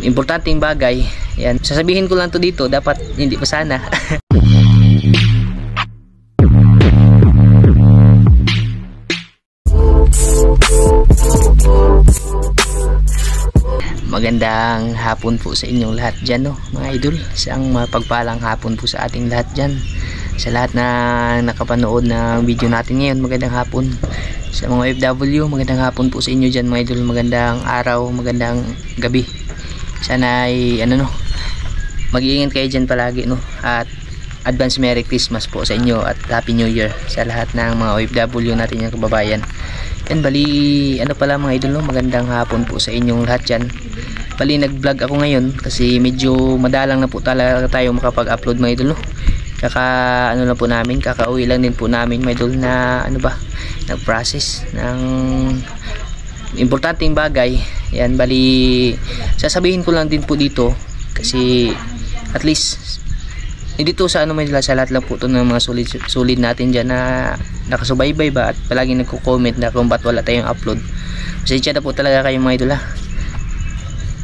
importanteng bagay. Yan, sasabihin ko lang to dito, dapat hindi pa sana. Magandang hapon po sa inyong lahat dyan, no, mga idol. Isang mapagpalang hapon po sa ating lahat dyan. Sa lahat na nakapanood ng video natin ngayon, magandang hapon. Sa mga OFW, magandang hapon po sa inyo dyan, mga idol. Magandang araw, magandang gabi. Sana ay mag-iingat kayo dyan palagi, no. At advance Merry Christmas po sa inyo at Happy New Year sa lahat ng mga OFW natin yung kababayan. Yan, bali pala mga idol, no, magandang hapon po sa inyong lahat dyan. Bali nag-vlog ako ngayon kasi medyo madalang na po talaga tayo makapag-upload, mga idol, no. Lang po namin, kakauwi lang din po namin, mga idol, na nag-process ng importanteng bagay. Yan, bali sasabihin ko lang din po dito kasi at least hindi to sa sa lahat lang po to ng mga solid natin dyan na nakasubaybay ba at palaging nagko-comment na kung ba't wala tayong upload. Pasensya na po talaga kayo, mga idol, ha.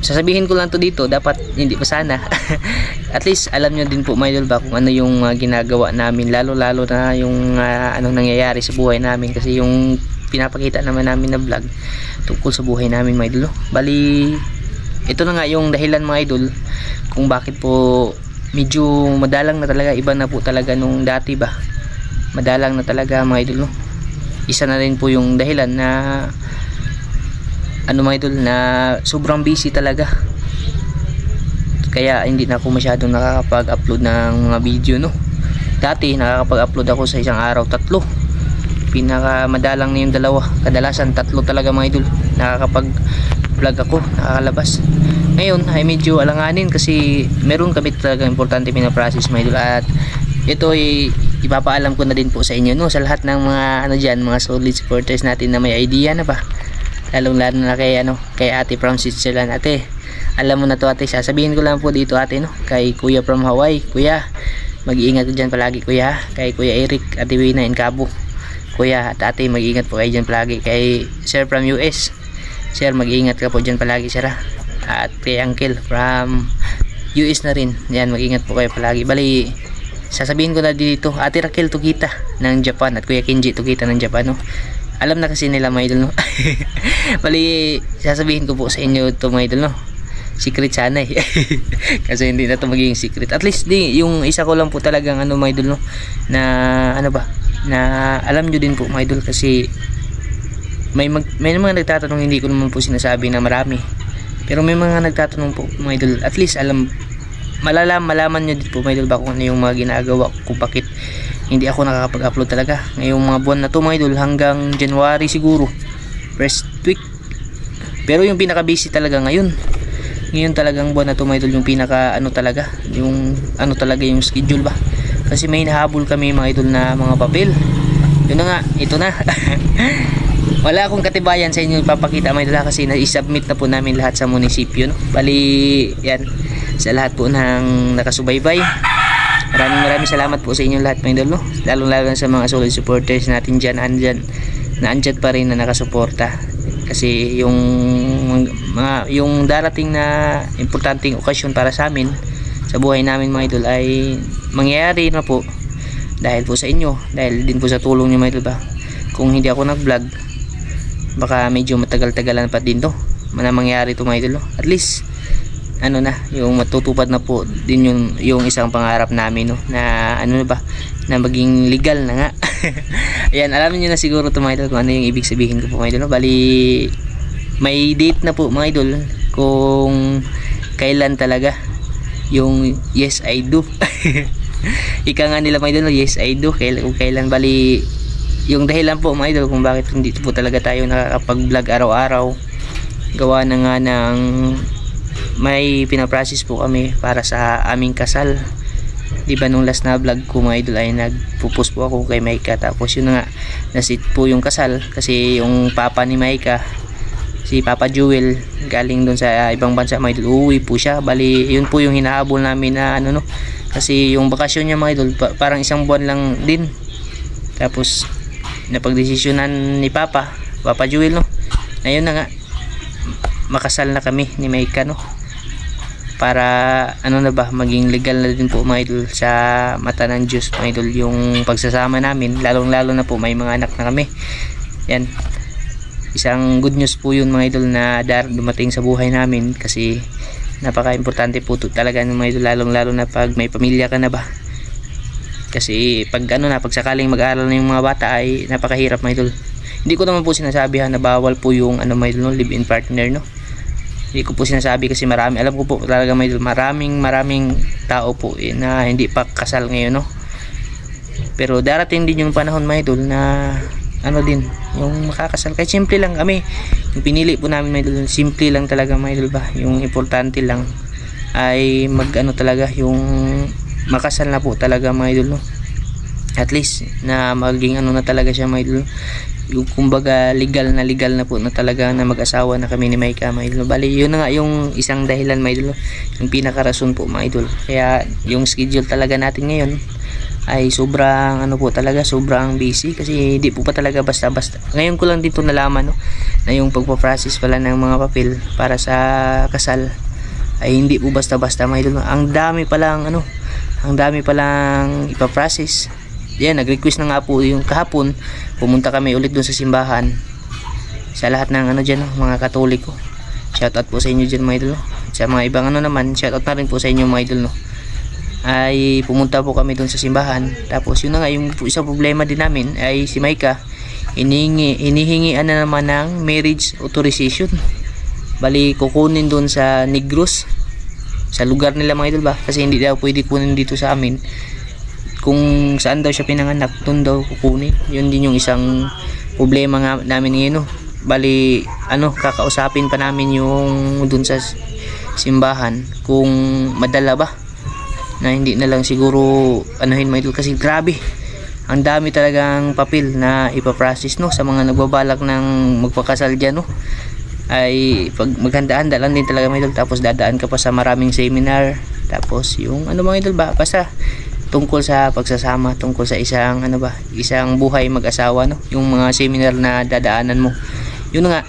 Sasabihin ko lang to dito, dapat hindi pa sana. At least alam nyo din po, mga idol, ba kung ano yung ginagawa namin, lalo na yung anong nangyayari sa buhay namin, kasi yung pinapakita naman namin na vlog tungkol sa buhay namin, mga idol. Bali ito na nga yung dahilan, mga idol, kung bakit po medyo madalang na talaga. Iba na po talaga nung dati ba, madalang na talaga, mga idol, no? Isa na rin po yung dahilan na mga idol, na sobrang busy talaga, kaya hindi na ako masyadong nakakapag-upload ng mga video, no. Dati nakakapag-upload ako sa isang araw 3, pinakamadalang na yung 2, kadalasan 3 talaga, mga idol, nakakapag-vlog ako, nakakalabas. Ngayon ay medyo alanganin kasi meron kami talaga importante pinaprocess, mga idol, at ito ay ipapaalam ko na din po sa inyo, no, sa lahat ng mga dyan, mga solid supporters natin na may idea na ba, lalo na kay Ate from Switzerland. Ate, alam mo na to, ate, sasabihin ko lang po dito, ate, no, kay Kuya from Hawaii. Kuya, mag-iingat dyan palagi, kuya. Kay Kuya Eric, Ate Wina in Cabo, kuya at ate, mag-iingat po kayo dyan palagi. Kay Sir from US, sir, mag-iingat ka po dyan palagi, sir, ha. At kay Uncle from US na rin, yan, mag-ingat po kayo palagi. Bali sasabihin ko na dito, Ate Raquel Tukita ng Japan at Kuya Kenji Tukita ng Japan, no. Alam na kasi nila, mga idol, no. Bali sasabihin ko po sa inyo ito, mga idol, no. Secret sana eh. Kasi hindi na ito magiging secret. At least yung isa ko lang po talagang mga idol, no, na na alam nyo din po, mga idol, kasi may mga nagtatanong, hindi ko naman po sinasabi na marami, pero may mga nagtatanong po, mga idol. At least malaman nyo din po, mga idol, ba kung ano yung mga ginagawa ko, kung bakit hindi ako nakakapag-upload talaga ngayong mga buwan na to, mga idol, hanggang January siguro, first week. Pero yung pinaka busy talaga ngayon talagang buwan na to, mga idol, yung pinaka talaga yung yung schedule ba, kasi may nahabol kami, mga idol, na mga papel. Yun na nga, ito na. Wala akong katibayan sa inyo ipapakita, mga idol, kasi na-submit na po namin lahat sa munisipyo, no? Bali yan, sa lahat po ng nakasubaybay, maraming salamat po sa inyo lahat, mga idol, no? Lalo sa mga solid supporters natin dyan, andyan pa rin na nakasuporta. Kasi yung darating na importanteng okasyon para sa amin sa buhay namin, mga idol, ay mangyayari na po dahil po sa inyo, dahil din po sa tulong nyo, mga idol, ba. Kung hindi ako nag-vlog, baka medyo matagal-tagalan pa din to na mangyari to, mga idol, no? At least yung matutupad na po din yung isang pangarap namin, no, na na maging legal na nga. Ayan, alam niyo na siguro to, mga idol, kung ano yung ibig sabihin ko po, mga idol, no? Bali may date na po, mga idol, kung kailan talaga yung yes I do. Ika nga nila, mga idol, yes I do, kung kailan. Bali yung dahilan po, mga idol, kung bakit hindi po talaga tayo nakakapag-vlog araw-araw, gawa na nga ng may pinaprocess po kami para sa aming kasal. Di ba nung last na vlog ko, mga idol, ay nagpo-post po ako kay Maika, tapos yun na nga, nasit po yung kasal kasi yung papa ni Maika, si Papa Jewel, galing doon sa ibang bansa, mga idol, uuwi po siya. Bali yun po yung hinahabol namin na kasi yung bakasyon niya, mga idol, parang isang buwan lang din. Tapos napagdesisyonan ni Papa Jewel, no, na yun na nga, makasal na kami ni Maika, no. para ano na ba, maging legal na din po mga idol sa mata ng Diyos mga idol yung pagsasama namin, lalong lalo na po may mga anak na kami. Yan, isang good news po yun mga idol na dumating sa buhay namin, kasi napaka importante po talaga ng mga idol, lalong lalo na pag may pamilya ka na ba. Kasi pag ano na, pag sakaling mag-aaral na yung mga bata ay napakahirap mga idol. Hindi ko naman po sinasabihan na bawal po yung ano mga idol, no, live-in partner, no. Hindi ko po sinasabi kasi marami, alam ko po talaga mga idol, maraming tao po na hindi pa kasal ngayon, no. Pero darating din yung panahon mga idol na ano din, yung makakasal. Kahit simple lang kami, yung pinili po namin mga idol, simple lang talaga mga idol ba. Yung importante lang ay mag-ano talaga, yung makasal na po talaga mga idol, no. At least na maging ano na talaga siya mga idol, yung kumbaga legal na po na talaga na mag-asawa na kami ni Maika mga idol. Bali yun na nga yung isang dahilan mga idol, yung pinakarason po mga idol. Kaya yung schedule talaga natin ngayon ay sobrang ano po talaga, sobrang busy, kasi hindi po pa talaga basta-basta. Ngayon ko lang dito nalaman, no, na yung pagpa-process pala ng mga papel para sa kasal ay hindi po basta-basta mga idol. Ang dami palang ano, ang dami palang ipa-process. Yan, nag-request na nga po yung kahapon, pumunta kami ulit doon sa simbahan. Sa lahat ng ano dyan, no, mga Katoliko, shoutout po sa inyo dyan mga idol, no. Sa mga ibang ano naman, shoutout na rin po sa inyo mga idol, no. Ay pumunta po kami doon sa simbahan. Tapos yun na nga, yung isang problema din namin ay si Maika, hinihingian na naman ng marriage authorization. Bali kukunin doon sa Negros, sa lugar nila mga idol ba, kasi hindi daw pwede kunin dito sa amin. Kung saan daw siya pinanganak, doon daw kukunin. Yun din yung isang problema nga namin ngayon, no. Bali ano, kakausapin pa namin yung doon sa simbahan kung madala ba, na hindi na lang siguro anuhin mga idol, kasi grabe ang dami talagang papel na ipaprocess, no, sa mga nagbabalak ng magpakasal dyan, no. Ay pag maghanda-handa lang din talaga mga idol, tapos dadaan ka pa sa maraming seminar, tapos yung ano mga idol ba, basta tungkol sa pagsasama, tungkol sa isang ano ba, isang buhay mag-asawa, no, yung mga seminar na dadaanan mo. Yun nga,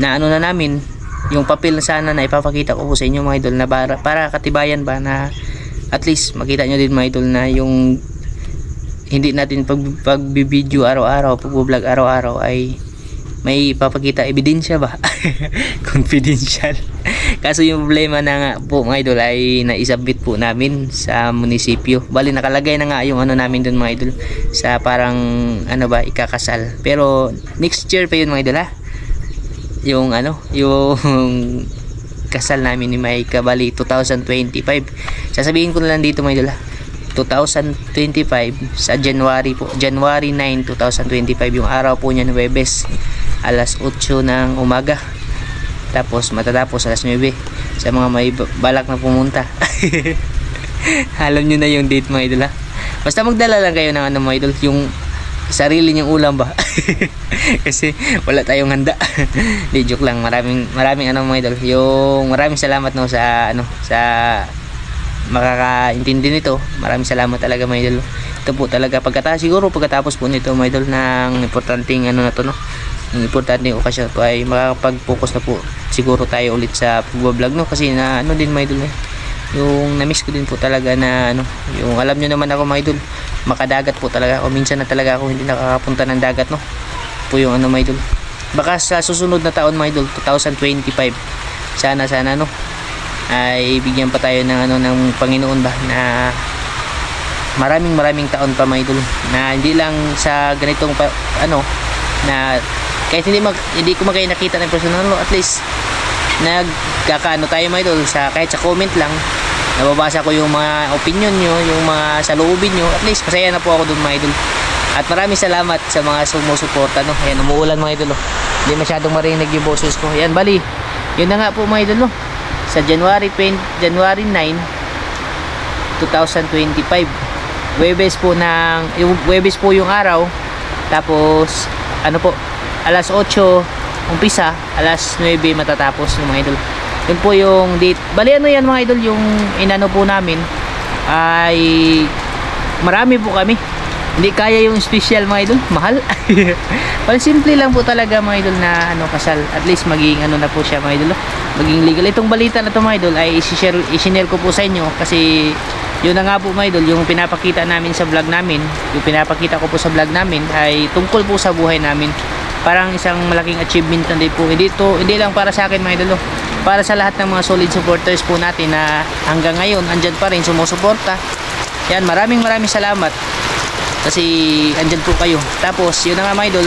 na ano na namin yung papel na sana na ipapakita ko po sa inyo mga idol, na para katibayan ba na at least makita nyo din mga idol na yung hindi natin pag-video araw-araw, pag-vlog araw-araw ay may ipapakita ebidensya ba. Confidential. Kaso yung problema na nga po mga idol ay naisubmit po namin sa munisipyo. Bali nakalagay na nga yung ano namin doon mga idol, sa parang ano ba, ikakasal. Pero next year pa yun mga idol, ha. Yung ano, yung kasal namin ni Maika, bali 2025. Sasabihin ko na lang dito mga idol, ha. 2025 sa January po, January 9, 2025 yung araw po niya, Huwebes, alas 8 ng umaga. Tapos matatapos alas 9 sa mga may balak na pumunta. Alam nyo na yung date mga idol, ha. Basta magdala lang kayo ng ano mga idol, yung sarili niyong ulam ba. Kasi wala tayong handa. Di, joke lang. Maraming ano mga idol, yung maraming salamat, no, sa ano, sa makakaintindi nito. Maraming salamat talaga mga idol. Ito po talaga pagkatapos po nito mga idol ng importanteng ano na to, no, yung importanteng okasyon po, ay makakapag-focus na po siguro tayo ulit sa pag-vlog, no, kasi na ano din mga idol, yung na-miss ko din po talaga na ano, yung alam nyo naman ako mga idol, makadagat po talaga ako. Minsan na talaga ako hindi nakakapunta ng dagat, no, po yung ano mga idol. Baka sa susunod na taon mga idol, 2025, sana no, ay bigyan pa tayo ng ano ng Panginoon ba, na maraming taon pa mga idol, na hindi lang sa ganitong ano, na kahit hindi ko magkaya nakita ng personal, no, at least nagkakaano tayo mga idol, sa kahit sa comment lang nababasa ko yung mga opinion nyo, yung mga saloobin nyo, at least masaya na po ako dun mga idol. At maraming salamat sa mga sumusuporta, no. Ayan, umuulan mga idol, no. Hindi masyadong marinig yung boses ko. Ayan, bali yun na nga po mga idol, no, sa January 9, 2025, Huwebes po Huwebes po yung araw. Tapos ano po, alas 8 umpisa, alas 9 matatapos yung mga idol. Yun po yung date. Bali ano yan mga idol, yung inano po namin ay marami po kami. hindi kaya yung special mga idol, mahal. Well, simple lang po talaga mga idol na kasal. At least maging na po siya mga idol, maging legal. Itong balita na to mga idol ay i-share ko po sa inyo kasi yun na nga po mga idol, yung pinapakita namin sa vlog namin, yung pinapakita ko po sa vlog namin ay tungkol po sa buhay namin. Parang isang malaking achievement na din po. Hindi lang para sa akin mga idol, para sa lahat ng mga solid supporters po natin na hanggang ngayon andyan pa rin sumusuporta. Yan, maraming salamat kasi andyan po kayo. Tapos yun na nga mga idol,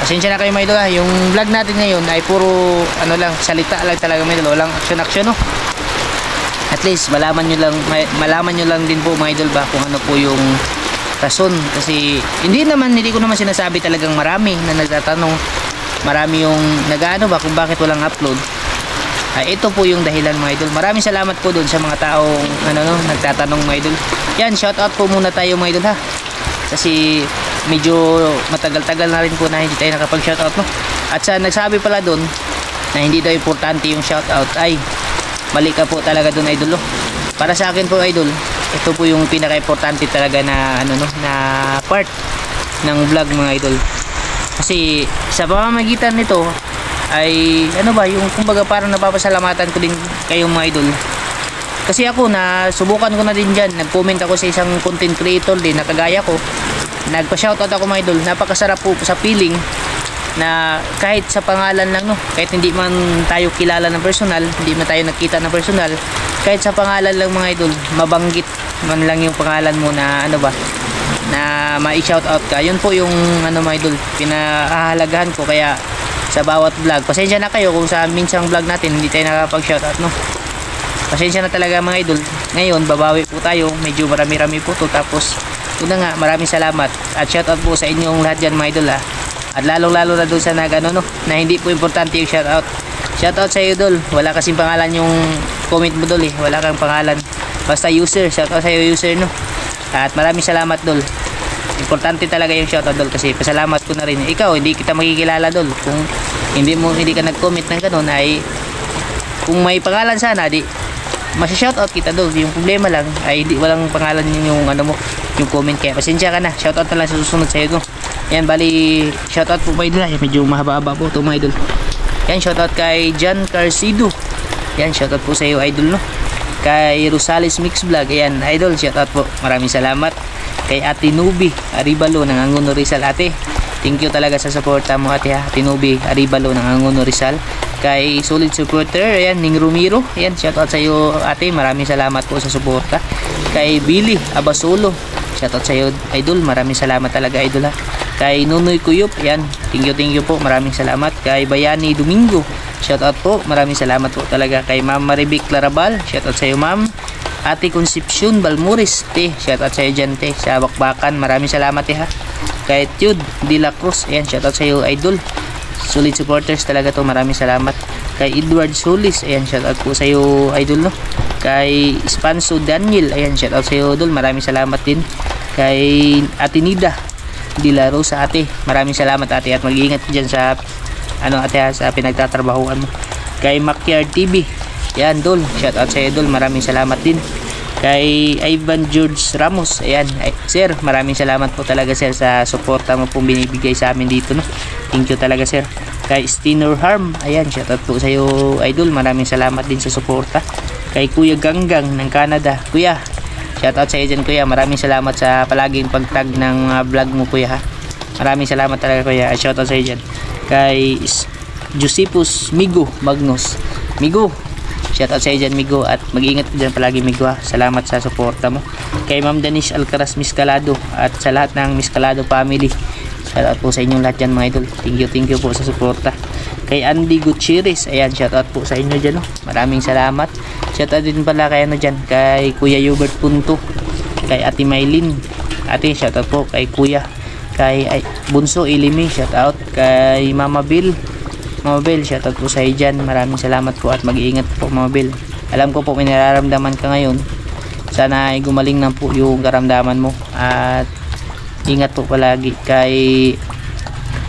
pasensya na kayo mga idol yung vlog natin ngayon ay puro salita lang talaga mga idol, walang action no. At least malaman nyo lang din po mga idol ba kung ano po yung rason. Kasi hindi ko naman sinasabi talagang marami na nagtatanong, marami yung nag-ano ba kung bakit walang upload. Ito po yung dahilan mga idol. Maraming salamat po doon sa mga taong nagtatanong mga idol. Yan, shout out po muna tayo mga idol ha. Kasi medyo matagal-tagal na rin po na hindi tayo nakapag shout out no. At sa nagsabi pala doon na hindi daw importante yung shout out, ay mali ka po talaga doon idol. Para sa akin po idol, ito po yung pinaka-importante talaga na na part ng vlog mga idol. Kasi sa pamamagitan nito ay yung kumbaga parang napapasalamatan ko din kayong mga idol. Kasi ako subukan ko na din dyan, nag-comment ako sa isang content creator din na kagaya ko, nagpa-shoutout ako mga idol. Napakasarap po sa feeling na kahit sa pangalan lang kahit hindi man tayo kilala ng personal, hindi man tayo nakita ng personal, kahit sa pangalan lang mga idol, mabanggit man lang yung pangalan mo na na ma-shoutout ka. Yun po yung mga idol, pinahahalagahan ko. Kaya sa bawat vlog, pasensya na kayo kung sa minsang vlog natin hindi tayo nakapag-shoutout pasensya na talaga mga idol. Ngayon babawi po tayo, medyo marami-rami po to. Tapos yun na nga, maraming salamat at shoutout po sa inyong lahat dyan mga idol at lalong-lalo na doon sa na hindi po importante yung shoutout. Shoutout sa iyo dol, wala kasing pangalan yung comment mo dol wala kang pangalan, basta user. Shoutout sa iyo user at maraming salamat dol. Importante talaga yung shoutout dol kasi pasalamat ko na rin. Ikaw hindi kita makikilala dol kung hindi ka nag-comment ng ganun. Ay kung may pangalan sana di masi-shoutout kita dol. Yung problema lang ay walang pangalan yung yung comment. Kaya pasensya ka na, shoutout na lang sa susunod sa iyo Yan, bali shoutout po mga idol medyo mahaba-haba po ito mga idol. Yan, shoutout kay John Carcido. Yan, shoutout po sa iyo idol Kay Rosales Mix Vlog. Ayan idol, shoutout po, maraming salamat. Kay Ate Nubi Aribalo ng Angono Rizal. Ate, thank you talaga sa suporta mo ate Ate Nubi Aribalo ng Angono Rizal. Kay solid supporter, ayan, Ning Romero. Ayan, shoutout sa iyo ate, maraming salamat po sa suporta. Kay Billy Abasulo, shoutout sa iyo idol, maraming salamat talaga idol Kay Nunoy Kuyop, ayan, thank you po, maraming salamat. Kay Bayani Domingo, shoutout po, maraming salamat po talaga. Kay Ma'am Marivic Clarabal, shoutout sa iyo ma'am. Ate Concepcion Balmuris, shoutout sa iyo dyan sa Bakbakan, maraming salamat Kay Tude De La Cruz, ayan, shoutout sa iyo idol, solid supporters talaga to, maraming salamat. Kay Edward Solis, ayan, shoutout po sa iyo idol Kay Spanso Daniel, ayan, shoutout sa iyo idol, maraming salamat din. Kay Ate Nida De La Rosa, ate, maraming salamat ate at mag-iingat dyan sa ate sa pinagtatrabahuan mo. Kay Makyard TV, yan dol, shoutout sa iyo dol, maraming salamat din. Kay Ivan George Ramos, ayan, sir, maraming salamat po talaga sir sa suporta mo pong binibigay sa amin dito thank you talaga sir. Kay Stinor Harm, ayan, shoutout po sa iyo idol, maraming salamat din sa suporta. Kay Kuya Ganggang ng Canada, kuya, shoutout sa iyo dyan kuya, maraming salamat sa palaging pag-tag ng vlog mo kuya maraming salamat talaga kuya, shoutout sa iyo dyan. Kay Josephus Migo Magnus, Migo, shoutout sa iyo dyan Migo at mag-ingat dyan palagi Migo salamat sa suporta mo. Kay Ma'am Danish Alcaraz Miscalado at sa lahat ng Miscalado family, shoutout po sa inyong lahat dyan mga idol, thank you po sa suporta. Kay Andy Gutierrez, ayan, shoutout po sa inyo dyan maraming salamat. Shoutout din pala kay dyan, kay Kuya Hubert Punto. Kay Ate Maylin, ate, shoutout po kay Kuya. Kay Bunso Ilimi, shoutout. Kay Mama Bill, shoutout po sa iyo dyan, maraming salamat po at mag-iingat po Mama Bill. Alam ko po may nararamdaman ka ngayon, sana ay gumaling na po yung karamdaman mo at ingat po palagi. Kay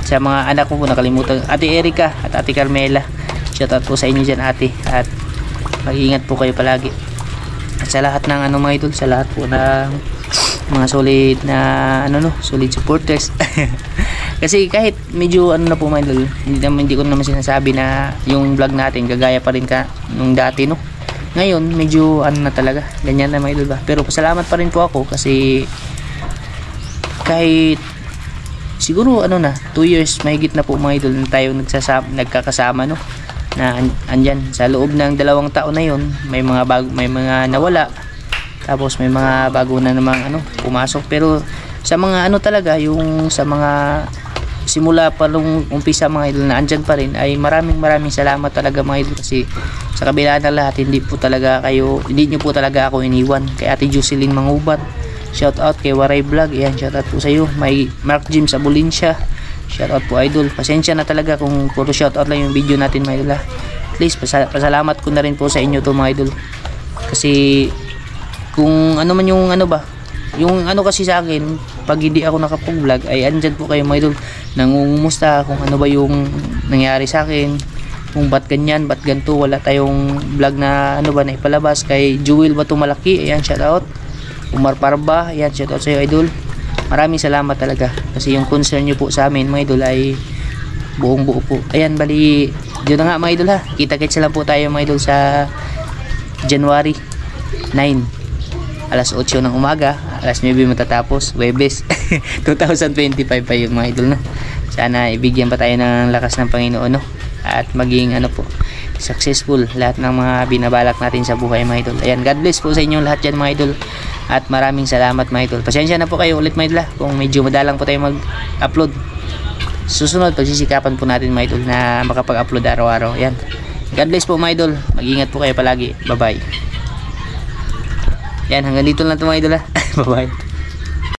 sa mga anak ko po nakalimutan, Ate Erika at Ate Carmela, shoutout po sa inyo dyan ate at mag-iingat po kayo palagi. At sa lahat ng mga idol, sa lahat po ng mga solid na solid supporters. Kasi kahit medyo na po mga idol, hindi ko naman sinasabi na yung vlog natin gagaya pa rin nung dati, no. Ngayon medyo na talaga, ganyan na mga idol ba. Pero pasalamat pa rin po ako kasi kahit siguro 2 years mahigit na po mga idol na tayo nagkakasama, no, na andyan sa loob ng 2 taon na yon, may mga nawala, tapos may mga bago na namang pumasok. Pero sa mga talaga, yung sa mga simula pa nung umpisa mga idol na andyan pa rin, ay maraming salamat talaga mga idol. Kasi sa kabila ng lahat, hindi nyo po talaga ako iniwan. Kay Ate Jocelyn Mangubat, shout out kay Waray Vlog, yan, shout out po sa iyo. May Mark James Abulinsya, shout out po idol. Pasensya na talaga kung puro shout out lang yung video natin mga idol. At least pasalamat ko na rin po sa inyo to mga idol. Kasi kung man yung yung kasi sa akin, pag hindi ako nakapag-vlog ay andyan po kayo mga idol, nangungumusta kung ano ba yung nangyari sa akin, kung ba't ganyan, ba't ganito, wala tayong vlog na na ipalabas. Kay Jewel Bato Malaki, ayan, shout out. Umar Parba, ayan, shout out sa iyo idol. Maraming salamat talaga kasi yung concern nyo po sa amin mga idol ay buong buo po. Ayan, bali yun na nga mga idol ha, kita-kits lang po tayo mga idol sa January 9, alas 8 ng umaga, alas 9 matatapos, Webes. 2025 pa yung mga idol, no. Sana ibigyan pa tayo ng lakas ng Panginoon, no, at maging successful lahat ng mga binabalak natin sa buhay mga idol. Ayan, God bless po sa inyong lahat dyan mga idol, at maraming salamat mga idol. Pasensya na po kayo ulit mga idol kung medyo madalang po tayo mag-upload. Susunod pagsisikapan po natin mga idol na makapag-upload araw-araw. Ayan, God bless po mga idol, mag-ingat po kayo palagi. Bye bye. Yan, hanggang dito lang ito mga idol ha. Bye bye.